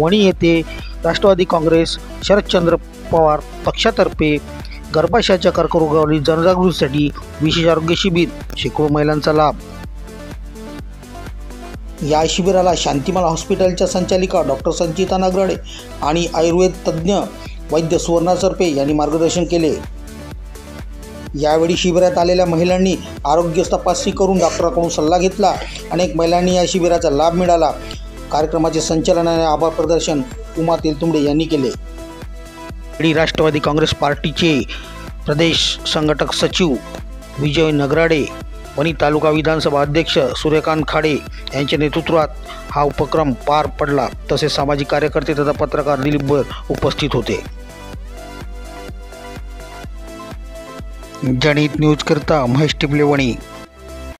वणी येथे राष्ट्रवादी काँग्रेस शरदचंद्र पवार पक्षातर्फे गर्भाशयाच्या कर्करोगावरील जनजागृतीसाठी विशेष आरोग्य शिबिर, शेकडो महिलांचा लाभ। या शिबिराला शांतिमाला हॉस्पिटलच्या संचालिका डॉक्टर संचिता नागराळे आणि आयुर्वेद तज्ज्ञ वैद्य सुवर्णा सरपे यांनी मार्गदर्शन केले। यावेळी शिबिरात आलेल्या महिलांनी आरोग्य तपासणी करून डॉक्टरांकडून सल्ला घेतला। अनेक महिलांनी या शिबिराचा लाभ मिळाला। कार्यक्रमाचे संचालन आणि आभार प्रदर्शन उमा तेलतुंबडे यांनी केले। राष्ट्रवादी काँग्रेस पार्टीचे प्रदेश संघटक सचिव विजय नगराडे, वणी तालुका विधानसभा अध्यक्ष सूर्यकांत खाडे यांच्या नेतृत्वात हा उपक्रम पार पडला। तसेच सामाजिक कार्यकर्ते तथा पत्रकार दिलीप भर उपस्थित होते। जनहित न्यूज करता महेश टिपले, वणी।